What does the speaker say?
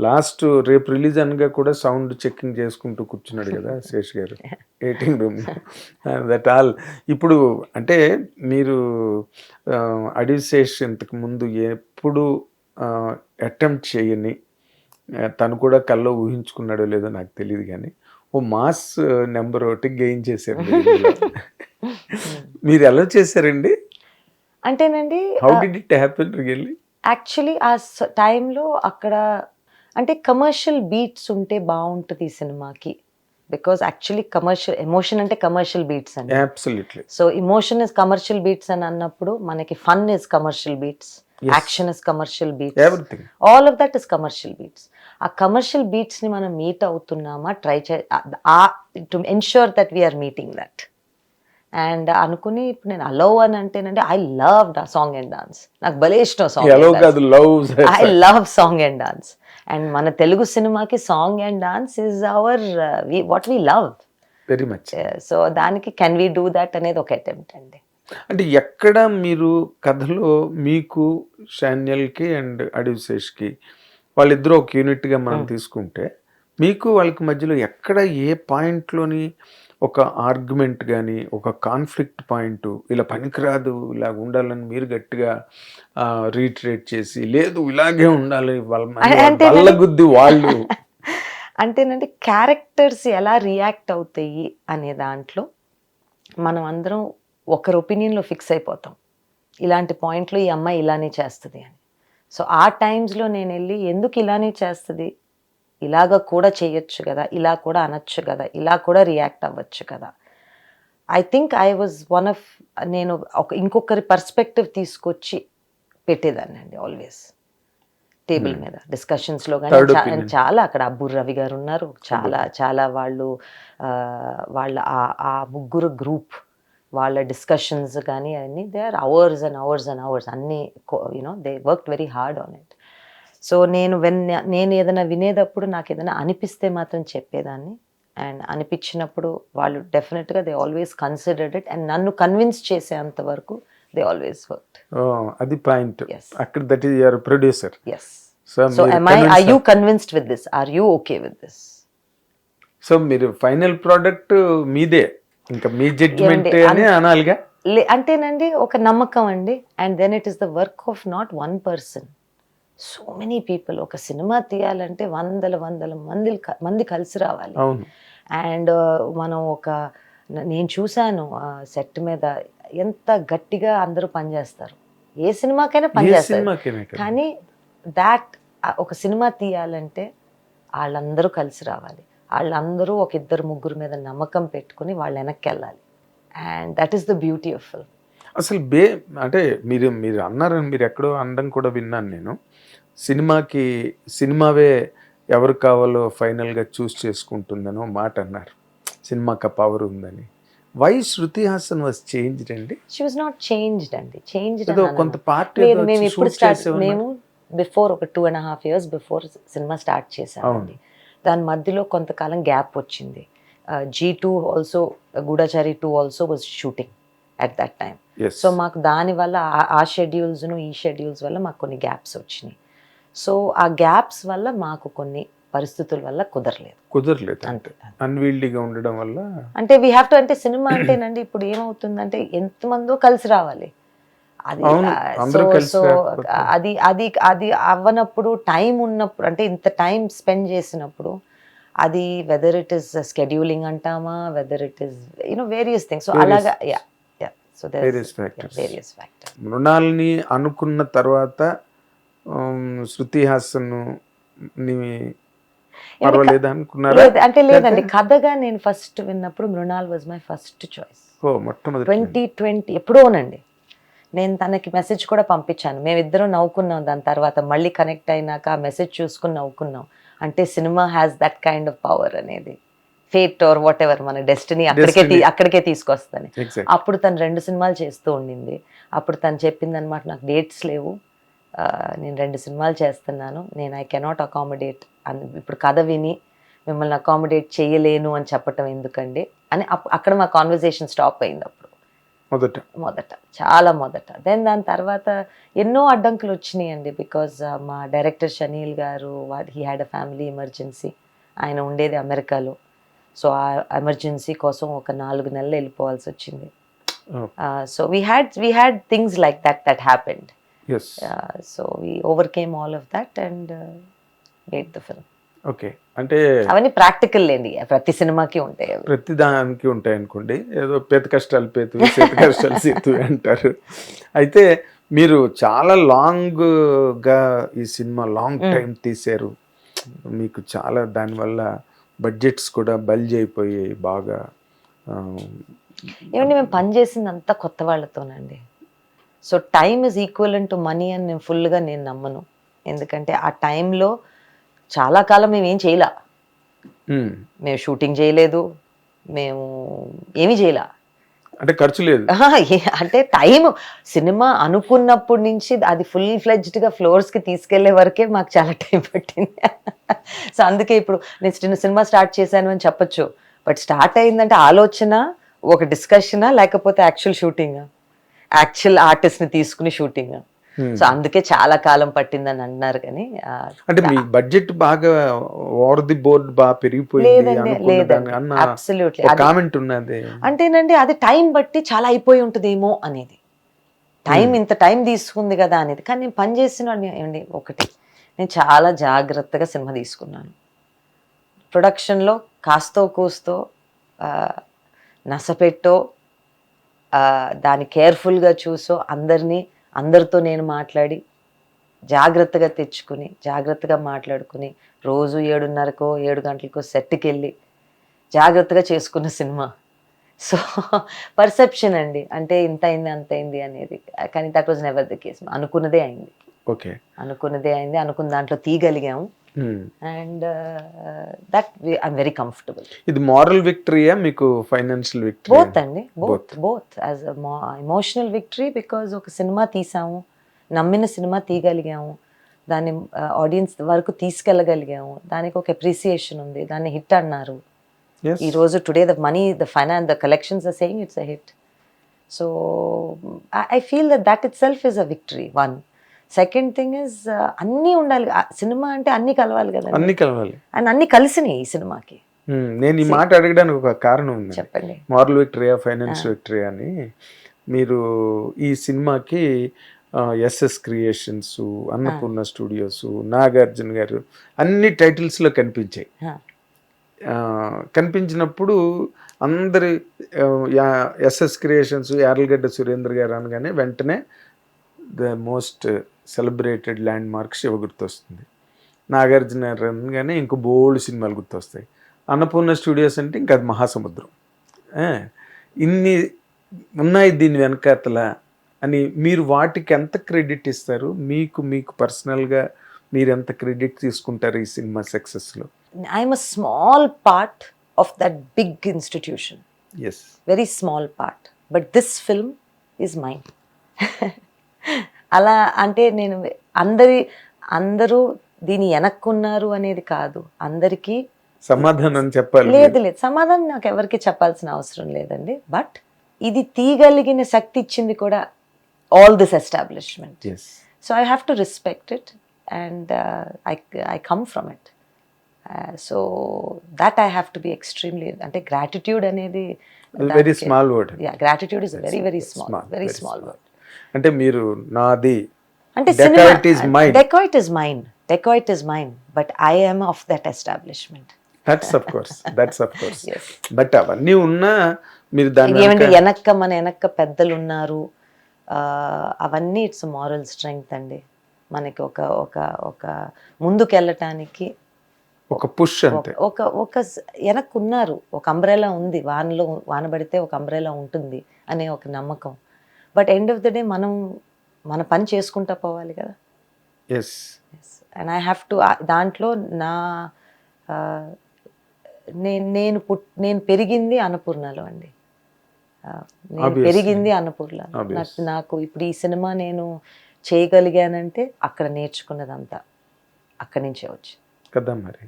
Last రేపు release అనగా కూడా సౌండ్ చెకింగ్ చేసుకుంటూ కూర్చున్నాడు కదా శేష్ గారు ఎడిటింగ్ రూమ్. That all. ఇప్పుడు అంటే మీరు అడవి శేష్ ఇంతకు ముందు ఎప్పుడు అటెంప్ట్ చేయని, తను కూడా కల్లో ఊహించుకున్నాడో లేదో నాకు తెలియదు కానీ ఓ మాస్ నెంబర్ ఒకటి గెయిన్ చేశారు మీరు. మీరు ఎలా చేశారండి? అంటేనండి how did it happen really? Actually ఆ టైంలో అక్కడ అంటే కమర్షియల్ బీట్స్ ఉంటే బాగుంటుంది ఈ సినిమాకి. బికాస్ యాక్చువల్లీ కమర్షియల్ ఎమోషన్ అంటే కమర్షియల్ బీట్స్ అండి. Absolutely. So emotion is commercial beats అని అన్నప్పుడు మనకి fun is commercial beats, action is commercial beats, everything, all of that is commercial beats. ఆ కమర్షియల్ బీట్స్ ని మనం మీట్ అవుతున్నామా try to ensure that we are meeting that. And అనుకుని ఇప్పుడు నేను అలవ్ అని అంటేనంటే I love song and dance. నాకు భలే ఇష్టం song. I love song and dance. And మన తెలుగు సినిమాకి song and dance is our what we love very much. So దానికి కెన్ వీ డూ దట్ అనేది ఒక అటెంప్ట్ అండి. అంటే ఎక్కడ మీరు కథలో మీకు శాన్యల్కి అండ్ అడివిశేష్కి వాళ్ళిద్దరూ ఒక యూనిట్గా మనం తీసుకుంటే మీకు వాళ్ళకి మధ్యలో ఎక్కడ ఏ పాయింట్లోని ఒక ఆర్గ్యుమెంట్ కానీ ఒక కాన్ఫ్లిక్ట్ పాయింట్ ఇలా పనికిరాదు ఇలా ఉండాలని మీరు గట్టిగా రీట్రేట్ చేసి లేదు ఇలాగే ఉండాలి వాళ్ళ గుద్ది వాళ్ళు అంటేనంటే క్యారెక్టర్స్ ఎలా రియాక్ట్ అవుతాయి అనే దాంట్లో మనం అందరం ఒకరి ఒపీనియన్లో ఫిక్స్ అయిపోతాం. ఇలాంటి పాయింట్లో ఈ అమ్మాయి ఇలానే చేస్తుంది అని. సో ఆ టైమ్స్లో నేను వెళ్ళి ఎందుకు ఇలానే చేస్తుంది, ఇలాగ కూడా చేయొచ్చు కదా, ఇలా కూడా అనొచ్చు కదా, ఇలా కూడా రియాక్ట్ అవ్వచ్చు కదా. I think I was one of, నేను ఇంకొకరి పర్స్పెక్టివ్ తీసుకొచ్చి పెట్టేదాన్ని అండి ఆల్వేస్ టేబుల్ మీద డిస్కషన్స్లో. కానీ చాలా అక్కడ అబ్బూర్ రవి గారు ఉన్నారు, చాలా వాళ్ళ ఆ ముగ్గురు గ్రూప్ వాళ్ళ డిస్కషన్స్ కానీ అన్నీ they are hours and hours and hours అన్నీ you know they work very hard on it. So నేను ఏదైనా వినేటప్పుడు నాకు ఏదైనా అనిపిస్తే మాత్రం చెప్పేదాన్ని. అండ్ అనిపించినప్పుడు వాళ్ళు డెఫినెట్గా they always considered it and నన్ను కన్విన్స్ చేసేంత వరకు దే ఆల్వేస్ వర్క్డ్. అది పాయింట్ అక్కడ. That is your producer. yes so are you convinced with this, are you okay with this? So మీరు ఫైనల్ ప్రోడక్ట్ మీదే, ఇంకా మీ జడ్జ్మెంట్ అని అనాలిగా. అంటేనండి ఒక నమ్మకం అండి. And then it is the work of not one person, so many people. ఒక cinema తీయాలంటే వందల మంది కలిసి రావాలి. అండ్ మనం నేను చూశాను సెట్ మీద ఎంత గట్టిగా అందరూ పనిచేస్తారు. ఏ సినిమాకైనా పనిచేస్తారు, కానీ ఒక సినిమా తీయాలంటే వాళ్ళందరూ కలిసి రావాలి. వాళ్ళందరూ ఒక ఇద్దరు ముగ్గురు మీద నమ్మకం పెట్టుకుని వాళ్ళు వెనక్కి వెళ్ళాలి. And that is the beauty of film. అసలు అంటే మీరు అన్నారని మీరు ఎక్కడో అనడం కూడా విన్నాను నేను. సినిమావే ఎవరు కావాలో ఫైనల్గా చూస్ చేసుకుంటుందనో మాట అన్నారు. సినిమాకి పవర్ ఉందని. Why Shruti Haasan was changed అండి? షీ వాజ్ నాట్ చేంజ్డ్ అండి. కొంత పార్ట్ మేము బిఫోర్ ఒక 2.5 years బిఫోర్ సినిమా స్టార్ట్ చేసామండి. దాని మధ్యలో కొంతకాలం గ్యాప్ వచ్చింది. G2 also, Goodachari 2 also was shooting at that time. So మాకు దానివల్ల ఆ షెడ్యూల్స్ను ఈ షెడ్యూల్స్ వల్ల మాకు కొన్ని గ్యాప్స్ వచ్చినాయి. సో ఆ గ్యాప్స్ వల్ల మాకు కొన్ని పరిస్థితుల వల్ల కుదరలేదు అంటే అన్వీల్డ్గా ఉండడం వల్ల. అంటే వీ హ్యావ్ టు, అంటే సినిమా అంటేనండి ఇప్పుడు ఏమవుతుందంటే ఎంతమందో కలిసి రావాలి. అది సో అది అవ్వనప్పుడు, టైం ఉన్నప్పుడు, అంటే ఇంత టైం స్పెండ్ చేసినప్పుడు అది వెదర్ ఇట్ ఈస్ స్కెడ్యూలింగ్ అంటామా, whether it is various things. So అలాగా సో వేరియస్ ఫ్యాక్టర్స్. మృణాల్ని అనుకున్న తర్వాత శృతి హాసన్ పర్వాలేదు అనుకున్నారా? అంటే లేదండి, కథగా నేను ఫస్ట్ విన్నప్పుడు Mrunal was my first choice. 2020 ఎప్పుడోనండి. నేను తనకి మెసేజ్ కూడా పంపించాను. మేమిద్దరం నవ్వుకున్నాం. దాని తర్వాత మళ్ళీ కనెక్ట్ అయినాక ఆ మెసేజ్ చూసుకుని నవ్వుకున్నాం. అంటే cinema has that kind of power అనేది, ఫేట్ ఆర్ వాట్ ఎవర్, మన డెస్టినీ అక్కడికే తీసుకొస్తాను. అప్పుడు తను 2 సినిమాలు చేస్తూ ఉండింది. అప్పుడు తను చెప్పింది అనమాట, నాకు డేట్స్ లేవు, నేను 2 సినిమాలు చేస్తున్నాను, నేను ఐ కెనాట్ అకామిడేట్ అని. ఇప్పుడు కథ విని మిమ్మల్ని అకామిడేట్ చేయలేను అని చెప్పటం ఎందుకండి అని అక్కడ మా కాన్వర్జేషన్ స్టాప్ అయింది. అప్పుడు మొదట చాలా మొదట. దెన్ దాని తర్వాత ఎన్నో అడ్డంకులు వచ్చినాయండి. బికాజ్ మా డైరెక్టర్ షనీల్ గారు he had a family emergency. ఆయన ఉండేది అమెరికాలో. సో ఆ ఎమర్జెన్సీ కోసం ఒక 4 నెలలు వెళ్ళిపోవాల్సి వచ్చింది. So we had things like that happened. So we overcame all of that and made the film. Okay, అంటే అవన్నీ ప్రాక్టికల్ లేండి, ప్రతి సినిమాకి ఉంటాయి అవి. ప్రతి దానికి ఉంటాయి అనుకోండి. ఏదో పేద కష్టాలు పేతువి, చేతి కష్టాలు సేతువి అంటారు. అయితే మీరు చాలా లాంగ్గా ఈ సినిమా లాంగ్ టైం తీశారు. మీకు చాలా దానివల్ల బడ్జెట్స్ కూడా బల్జ్ అయిపోయాయి బాగా. ఏమండి మేము పనిచేసింది అంతా కొత్త వాళ్ళతోనండి. So time is equal to money అని నేను ఫుల్గా నమ్మను. ఎందుకంటే ఆ టైంలో చాలా కాలం మేము ఏం చేయలే. మేము షూటింగ్ చేయలేదు, మేము ఏమీ చేయలే. అంటే ఖర్చు లేదు. అంటే టైం సినిమా అనుకున్నప్పటి నుంచి అది ఫుల్ ఫ్లెడ్జ్డ్గా ఫ్లోర్స్కి తీసుకెళ్లే వరకే మాకు చాలా టైం పట్టింది. సో అందుకే ఇప్పుడు నేను సినిమా స్టార్ట్ చేశాను అని చెప్పొచ్చు, బట్ స్టార్ట్ అయిందంటే ఆలోచన, ఒక డిస్కషనా, లేకపోతే యాక్చువల్ షూటింగ్, యాక్చువల్ ఆర్టిస్ట్ని తీసుకుని షూటింగ్. సో అందుకే చాలా కాలం పట్టిందని అంటున్నారు. కానీ అంటే మీ బడ్జెట్ బాగా ఓవర్ ది బోర్డ్ బాగా పెరిగిపోయింది అబ్సల్యూట్లీ కామెంట్ ఉన్నది. అంటేనండి అది టైం బట్టి చాలా అయిపోయి ఉంటుందేమో అనేది, టైం ఇంత టైం తీసుకుంది కదా అనేది. కానీ నేను పనిచేసిన ఏమండి ఒకటి, నేను చాలా జాగ్రత్తగా సినిమా తీసుకున్నాను. ప్రొడక్షన్లో కాస్తో కూస్తో నసపెట్టో దాన్ని కేర్ఫుల్గా చూసో అందరితో నేను మాట్లాడి జాగ్రత్తగా తెచ్చుకుని జాగ్రత్తగా మాట్లాడుకుని రోజు 7:30కో 7 గంటలకో సెట్కి వెళ్ళి జాగ్రత్తగా చేసుకున్న సినిమా. సో పర్సెప్షన్ అండి, అంటే ఇంత అయింది అంత అయింది అనేది. కానీ that was never the case. అనుకున్నదే అయింది. ఓకే, అనుకున్నదే అయింది, అనుకున్న దాంట్లో తీయగలిగాము. And that I'm very comfortable. ఇది మారల్ విక్టరీయా మీకు ఫైనాన్షియల్ విక్టరీ? బోత్ అండి, both as emotional victory. Because ఒక సినిమా తీసాము, నమ్మిన సినిమా తీయగలిగాము, దాన్ని ఆడియన్స్ వరకు తీసుకెళ్ళగలిగాము, దానికి ఒక అప్రిసియేషన్ ఉంది, దాన్ని హిట్ అన్నారు. ఈ రోజు today the collections are saying it's a hit. So I feel that itself is a victory. One second thing is అన్నీ ఉండాలి. సినిమా అంటే అన్నీ కలవాలి కదా, అన్ని కలవాలి. అండ్ అన్ని కలిసినాయి ఈ సినిమాకి. నేను ఈ మాట అడగడానికి ఒక కారణం ఉంది. చెప్పండి. మారల్ విక్టరీయా ఫైనాన్షియల్ విక్టరీ అని. మీరు ఈ సినిమాకి SS creations, Annapurna studios, Nagarjuna గారు అన్ని టైటిల్స్లో కనిపించాయి. కనిపించినప్పుడు అందరి ఎస్ఎస్ క్రియేషన్స్, యార్లగడ్డ సురేంద్ర గారు అనగానే వెంటనే the most celebrated land mark Shiva గుర్తొస్తుంది. నాగార్జున అనగానే ఇంకో బోల్డ్ సినిమాలు గుర్తొస్తాయి. అన్నపూర్ణ స్టూడియోస్ అంటే ఇంకా అది మహాసముద్రం. ఇన్ని ఉన్నాయి దీని వెనకాతల అని మీరు వాటికి ఎంత క్రెడిట్ ఇస్తారు? మీకు పర్సనల్గా మీరు ఎంత క్రెడిట్ తీసుకుంటారు ఈ సినిమా సక్సెస్లో? I'm a small part of that big institution. Yes, very small part, but this film is mine. అలా అంటే నేను అందరూ దీని వెనక్కున్నారు అనేది కాదు, అందరికీ సమాధానం చెప్పాలి. లేదు, సమాధానం నాకు ఎవరికి చెప్పాల్సిన అవసరం లేదండి. బట్ ఇది తీయగలిగిన శక్తి ఇచ్చింది కూడా all this establishment. So I have to respect it and I come from it. So that I have to be extremely, అంటే గ్రాటిట్యూడ్ అనేది very small word. Gratitude is very very small word. అంటే మీరు నాది అంటే Dacoit is mine, but I am of that establishment. That's of course. But అవన్నీ ఉన్నా మీరు దాన్ని ఏమంటే మన వెనక్క పెద్దలు ఉన్నారు, అవన్నీ ఇట్స్ మారల్ స్ట్రెంగ్త్ అండి. మనకి ఒక ముందుకెళ్ళటానికి ఒక పుష్ అంతే. ఒక వెనక్కు ఉన్నారు, ఒక అంబ్రెలా ఉంది, వాన పడితే ఒక అంబ్రెలా ఉంటుంది అనే ఒక నమ్మకం. But end of the day మన పని చేసుకుంటా పోవాలి కదా. అండ్ ఐ హ్యావ్ టు, దాంట్లో నేను పెరిగింది అన్నపూర్ణలో అండి. పెరిగింది అన్నపూర్ణలో. నాకు ఇప్పుడు ఈ సినిమా నేను చేయగలిగానంటే అక్కడ నేర్చుకున్నదంతా అక్కడి నుంచే వచ్చి కదా మరి.